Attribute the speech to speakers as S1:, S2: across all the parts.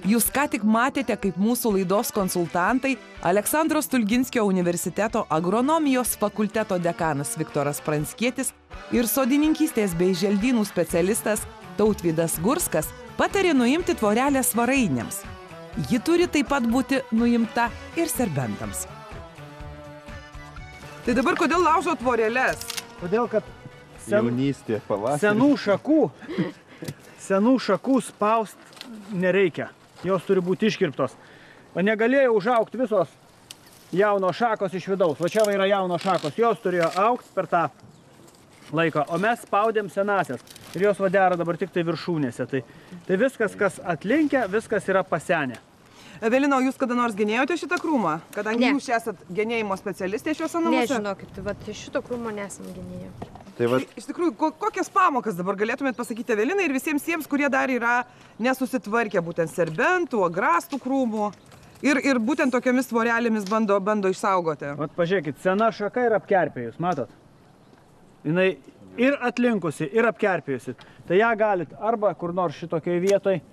S1: Jūs ką tik matėte, kaip mūsų laidos konsultantai Aleksandro Stulginskio universiteto agronomijos fakulteto dekanas Viktoras Pranckietis ir sodininkystės bei želdynų specialistas Tautvydas Gurskas patarė nuimti tvorelę svarainiams. Ji turi taip pat būti nuimta ir serbentams. Tai dabar kodėl laužo tvorelės?
S2: Todėl, kad
S3: jaunystė, pavasarį.
S2: senų šakų spaust nereikia. Jos turi būti iškirptos. O negalėjo užaugti visos jaunos šakos iš vidaus. Va čia yra jaunos šakos. Jos turėjo augti per tą laiką. O mes spaudėm senasias. Ir jos vadera dabar tik tai viršūnėse. Tai viskas, kas atlinkia, viskas yra pasenę.
S1: Evelina, jūs kada nors genėjote šitą krūmą? Kadangi jūs esat genėjimo specialistė šiuose namuose?
S4: Nežinokit, vat šito krūmo nesam genėję.
S3: Tai va...
S1: Iš tikrųjų, kokias pamokas dabar galėtumėt pasakyti Evelinai ir visiems tiems, kurie dar yra nesusitvarkę būtent serbentų, agrastų krūmų ir būtent tokiamis tvorelėmis bando išsaugoti?
S2: Vat pažiūrėkit, sena šaka ir apkerpėjus, matot? Jinai ir atlinkusi, ir apkerpėjusi. Tai ją galit arba kur nors šitokioj vietoj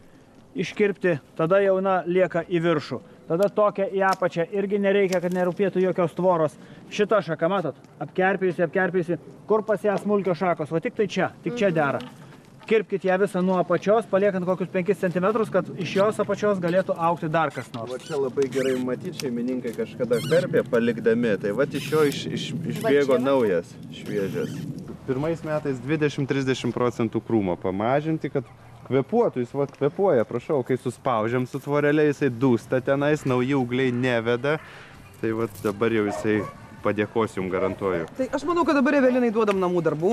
S2: iškirpti, tada jauna lieka į viršų. Tada tokia į apačią irgi nereikia, kad nerūpėtų jokios tvoros. Šita šaka, matot, apkerpėjusi, kur pas ją smulkios šakos, va tik tai čia, tik čia dera. Kirpkit ją visą nuo apačios, paliekant kokius 5 cm, kad iš jos apačios galėtų augti dar kas nors.
S3: Va čia labai gerai matyti, šeimininkai kažkada karpė palikdami, tai va iš jo išbėgo naujas, šviežias. Pirmais metais 20–30% krūmo pamažinti, kad kvėpuotų, jis vat kvėpuoja, prašau, kai suspaudžiam su tvorelė, jisai dūsta tenais, nauji ūgliai neveda, tai vat dabar jau jisai padėkos jums, garantuoju. Tai
S1: aš manau, kad dabar Evelinai duodam namų darbų.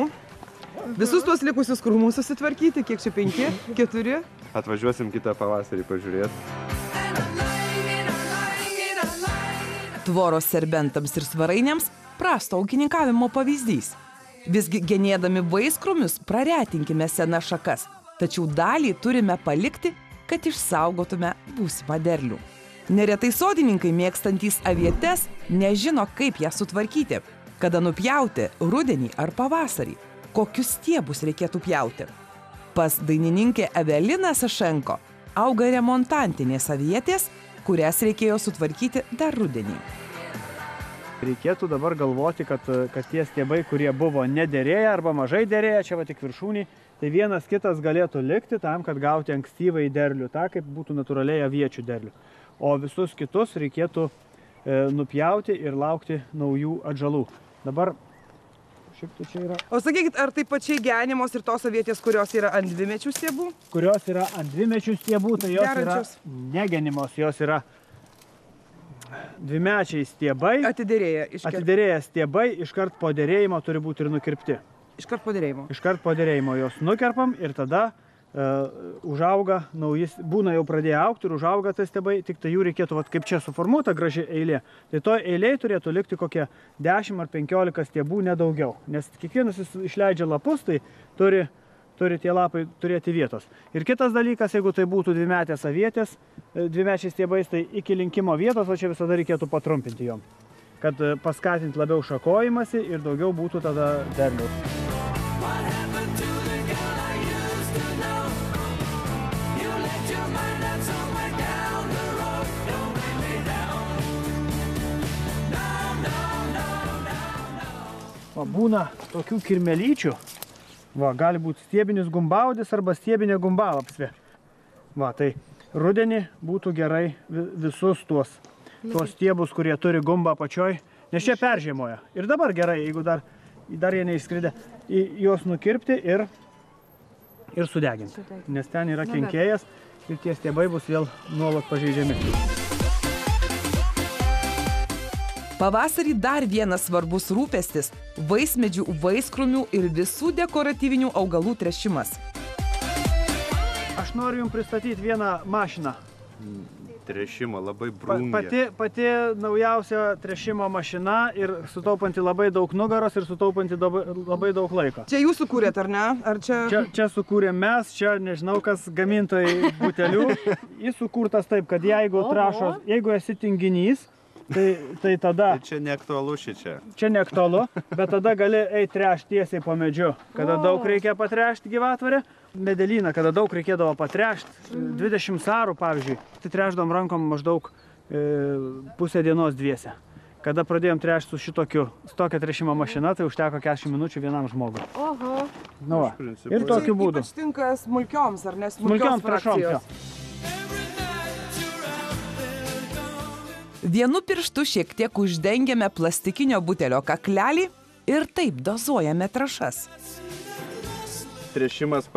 S1: Visus tuos likusius krūmus susitvarkyti, kiek čia 5, 4.
S3: Atvažiuosim kitą pavasarį pažiūrėti.
S1: Tvoros serbentams ir svarainiams prasto ūkininkavimo pavyzdys. Visgi genėdami vaiskrūmius praretinkime senas šakas. Tačiau dalį turime palikti, kad išsaugotume būsimą derlių. Neretai sodininkai mėgstantys avietes nežino, kaip ją sutvarkyti, kada nupjauti rudenį ar pavasarį, kokius stiebus reikėtų pjauti. Pas dainininkę Eveliną Sašenko auga remontantinės avietės, kurias reikėjo sutvarkyti dar rudenį.
S2: Reikėtų dabar galvoti, kad tie stiebai, kurie buvo nederėję arba mažai derėję, čia va tik viršūnį, tai vienas kitas galėtų likti tam, kad gauti ankstyvą į derlių, tą kaip būtų natūraliai aviečių derlių. O visus kitus reikėtų nupjauti ir laukti naujų atžalų. Dabar šiaip tai čia yra...
S1: O sakykit, ar tai pačiai genimos ir tos avietės, kurios yra ant dvimečių stiebų?
S2: Kurios yra ant dvimečių stiebų, tai jos yra negenimos, jos yra dvimečiai stiebai. Atiderėję stiebai, iškart po derėjimo turi būti ir nukirpti.
S1: Iškart po derėjimo?
S2: Iškart po derėjimo jos nukerpam ir tada užauga naujis, būna jau pradėję augti ir užauga tas stiebai, tik tai jų reikėtų, vat, kaip čia suformuota graži eilė. Tai to eilėje turėtų likti kokie 10 ar 15 stiebų, nedaugiau. Nes kiekvienas išleidžia lapus, tai turi tie lapai turėti vietos. Ir kitas dalykas, jeigu tai būtų dvimetės avietės, dvimečiais stiebais, tai iki linkimo vietos, o čia visada reikėtų patrumpinti jom, kad paskatinti labiau šakojimąsi ir daugiau būtų tada derliaus. Va, būna tokių kirmelyčių. Va, gali būti stiebinis gumbaudis arba stiebinė gumbalapsvė. Va, tai rudenį būtų gerai visus tuos stiebus, kurie turi gumbą apačioj, nes čia peržiemoja. Ir dabar gerai, jeigu dar jie neišskridę, juos nukirpti ir sudeginti. Nes ten yra kenkėjas ir tie stiebai bus vėl nuolat pažeidžiami.
S1: Pavasarį dar vienas svarbus rūpestis – vaismedžių, vaiskrūmių ir visų dekoratyvinių augalų tręšimas.
S2: Aš noriu jums pristatyti vieną mašiną.
S3: Tręšimo labai brungia.
S2: Pati naujausia tręšimo mašina ir sutaupanti labai daug nugaros ir sutaupanti labai daug laiko.
S1: Čia jūs sukūrėt, ar ne? Ar
S2: čia sukūrėm mes, čia nežinau kas gamintojai butelių. Jis sukurtas taip, kad jeigu esi tinginys, tai tada...
S3: Tai čia neaktualu šičia.
S2: Čia neaktualu, bet tada gali eiti tręšti tiesiai po medžiu. Kada daug reikia patręšti gyvatvorę, medelyną, kada daug reikėdavo patręšti, 20 sarų pavyzdžiui, tai tręšdom rankom maždaug pusę dienos dviese. Kada pradėjom tręšti su tokia tręšimo mašina, tai užteko 40 minučių vienam žmogui.
S4: Oho.
S2: Nu va. Ir tokiu būdu.
S1: Ypač tinka smulkioms, ar ne?
S2: Smulkioms trąšoms.
S1: Vienu pirštu šiek tiek uždengiame plastikinio butelio kaklelį ir taip dozuojame trąšas.
S3: Tręšimas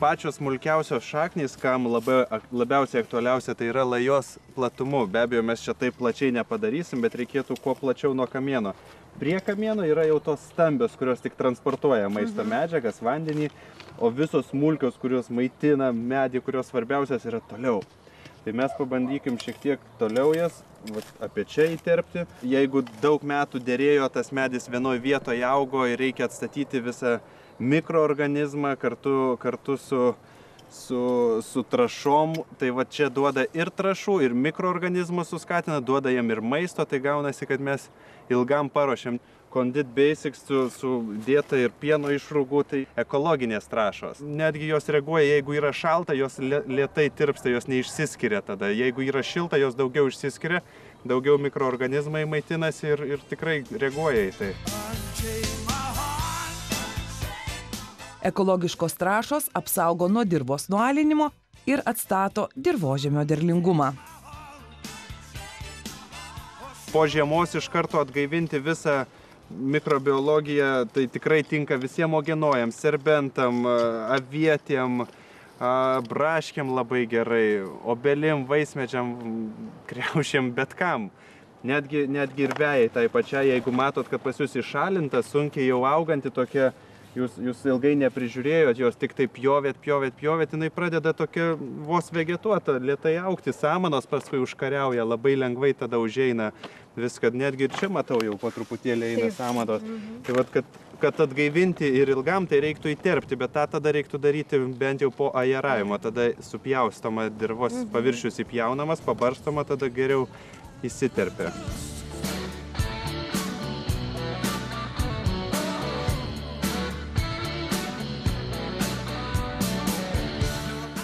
S3: pačios smulkiausios šaknys, kam labiausiai aktualiausia, tai yra lajos platumu. Be abejo, mes čia taip plačiai nepadarysim, bet reikėtų kuo plačiau nuo kamieno. Prie kamieno yra jau tos stambios, kurios tik transportuoja maisto medžiagas, vandenį, o visos smulkios, kurios maitina medį, kurios svarbiausias, yra toliau. Tai mes pabandykim šiek tiek toliau jas apie čia įterpti. Jeigu daug metų derėjo, tas medis vienoje vietoje augo ir reikia atstatyti visą mikroorganizmą kartu su trąšom, tai va čia duoda ir trąšų, ir mikroorganizmus suskatina, duoda jam ir maisto, tai gaunasi, kad mes ilgam paruošiam. Condit Basics su dieta ir pieno išrūgų, tai ekologinės trąšos. Netgi jos reaguoja, jeigu yra šalta, jos lėtai tirpsta, jos neišsiskiria tada. Jeigu yra šilta, jos daugiau išsiskiria, daugiau mikroorganizmai maitinasi ir tikrai reaguoja į tai.
S1: Ekologiškos trąšos apsaugo nuo dirvos nualinimo ir atstato dirvožemio derlingumą.
S3: Po žiemos iš karto atgaivinti visą mikrobiologiją, tai tikrai tinka visiems auginojams, serbentam, avietėm, braškiam labai gerai, obelim, vaismedžiam, kriaušėm, bet kam. Netgi ir vejai tai pačiai, jeigu matot, kad pas jūs įšalinta, sunkiai jau auganti tokia, jūs ilgai neprižiūrėjot, jos tik tai pjovėt, jinai pradeda tokia vos vegetuota, lėtai augti, samanos paskui užkariauja, labai lengvai tada užeina viską, netgi ir čia matau jau po truputėlį eina samanos. Tai vat, kad atgaivinti ir ilgam, tai reiktų įterpti, bet tą tada reiktų daryti bent jau po aeravimo, tada supjaustoma dirvos paviršius įpjaunamas, pabarstoma, tada geriau įsiterpia.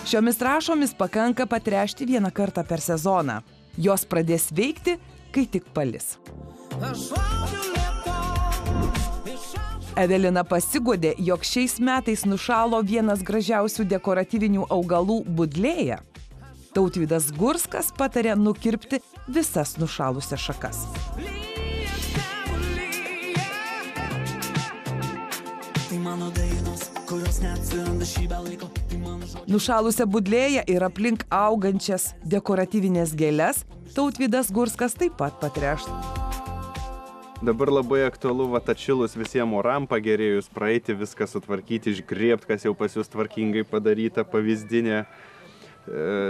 S1: Šiomis trąšomis pakanka patręšti vieną kartą per sezoną. Jos pradės veikti, kai tik palis. Evelina pasiguodė, jog šiais metais nušalo vienas gražiausių dekoratyvinių augalų budlėja. Tautvydas Gurskas patarė nukirpti visas nušalusias šakas. Nušalusią budlėją ir aplink augančias dekoratyvinės gėles Tautvydas Gurskas taip pat patręš.
S3: Dabar labai aktualu atšilus visiems oram, pagerėjus praeiti, viską sutvarkyti, išgriebt, kas jau pas jūs tvarkingai padaryta, pavyzdinė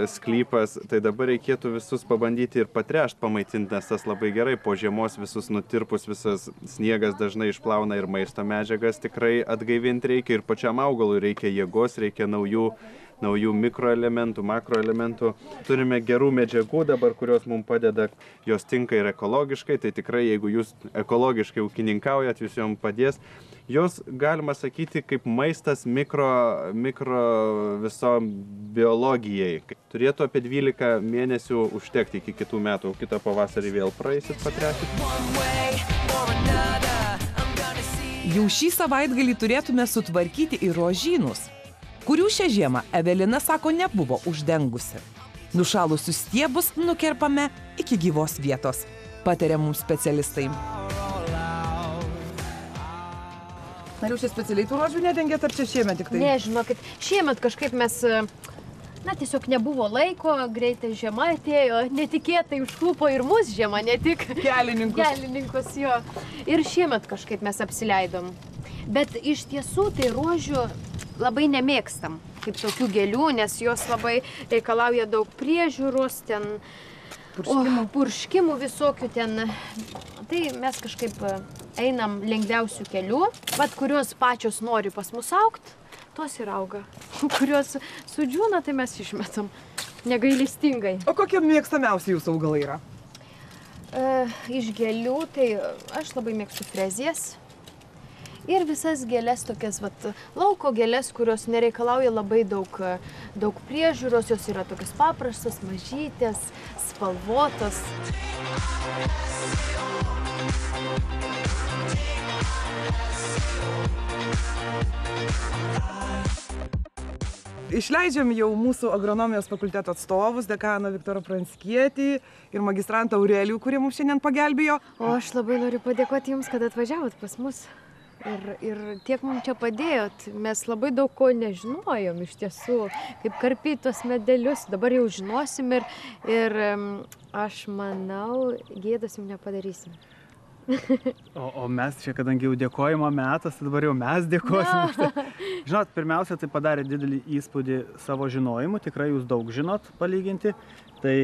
S3: sklypas. Tai dabar reikėtų visus pabandyti ir patręšti, pamaitinti, nes tas labai gerai. Po žiemos visus nutirpus, visas sniegas dažnai išplauna ir maisto medžiagas. Tikrai atgaivinti reikia ir pačiam augalui reikia jėgos, reikia naujų mikroelementų, makroelementų. Turime gerų medžiagų dabar, kurios mums padeda, jos tinka ir ekologiškai, tai tikrai jeigu jūs ekologiškai ūkininkaujat, jūs joms padės. Jos, galima sakyti, kaip maistas mikro visom biologijai. Turėtų apie 12 mėnesių užtekti iki kitų metų, kitą pavasarį vėl praeisit patręšit.
S1: Jau šį savaitgalį turėtume sutvarkyti ir rožynus, kurių šią žiemą Evelina sako nebuvo uždengusi. Nušalusius stiebus nukerpame iki gyvos vietos, pataria mums specialistai. Ar jūs specialiai tų rožių nedengėt, ar čia šiemet tik tai?
S4: Ne, žinokit, šiemet kažkaip mes, tiesiog nebuvo laiko, greitai žiema atėjo, netikėtai užklupo ir mus žiema, ne tik kelininkus, jo. Ir šiemet kažkaip mes apsileidom. Bet iš tiesų tai rožių labai nemėgstam, kaip tokių gėlių, nes jos labai reikalauja daug priežiūros, ten purškimų visokių ten. Tai mes kažkaip einam lengviausių kelių, bet kurios pačios nori pas mus augt, tos ir auga. Kurios sudžiūna, tai mes išmetam negailestingai.
S1: O kokie mėgstamiausi jūsų augalai yra?
S4: Iš gėlių, tai aš labai mėgstu frezijas. Ir visas gėlės tokias, lauko gėlės, kurios nereikalauja labai daug priežiūros, jos yra tokios paprastos, mažytės, spalvotos.
S1: Išleidžiam jau mūsų agronomijos fakulteto atstovus, dekaną Viktorą Pranckietį ir magistrantą Aurelijų, kurie mums šiandien pagelbėjo.
S4: O aš labai noriu padėkoti Jums, kad atvažiavot pas mus. Ir tiek mums čia padėjot. Mes labai daug ko nežinojom iš tiesų, kaip karpyti tuos medelius. Dabar jau žinosim ir aš manau, gėdos Jums nepadarysim.
S2: O mes čia, kadangi jau dėkojimo metas, tai dabar jau mes dėkosim. Žinot, pirmiausia, tai padarė didelį įspūdį savo žinojimu, tikrai jūs daug žinot palyginti. Tai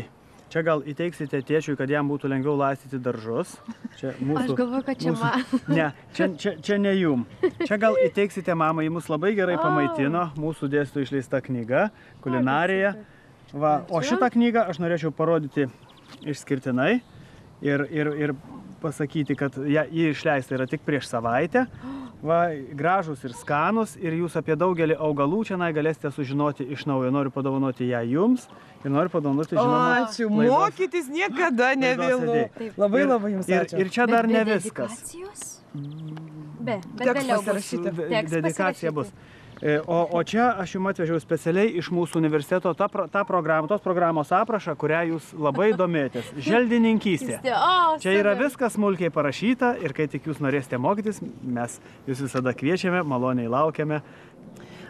S2: čia gal įteiksite tėčiui, kad jam būtų lengviau laistyti daržus.
S4: Aš galvoju, kad čia man.
S2: Ne, čia ne jum. Čia gal įteiksite mamai, mus labai gerai pamaitino, mūsų dėstytojų išleista knyga, kulinarija. O šitą knygą aš norėčiau parodyti išskirtinai ir pasakyti, kad jį išleista yra tik prieš savaitę. Gražus ir skanus ir jūs apie daugelį augalų čia galėsite sužinoti iš naujo. Noriu padovanoti ją jums ir noriu padovanoti, žinoma,
S1: ačiū, mokytis niekada nevėlu. Labai jums ačiū.
S2: Ir čia dar ne viskas.
S4: Bet vėliau
S2: dedikacija bus. O čia aš jums atvežiau specialiai iš mūsų universiteto tos programos aprašą, kurią jūs labai domėtės. Želdininkystė. Čia yra viskas smulkiai parašyta ir kai tik jūs norėsite mokytis, mes jūs visada kviečiame, maloniai laukiame.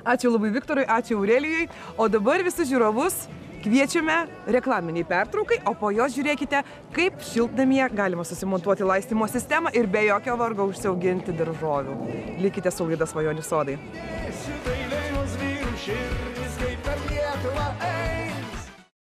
S1: Ačiū labai Viktorui, ačiū Aurelijai. O dabar visus žiūrovus kviečiame reklaminiai pertraukai, o po jos žiūrėkite, kaip šiltnamyje galima susimontuoti laistymo sistemą ir be jokio vargo užsiauginti daržovių. Likite su laida Svajonių sodai.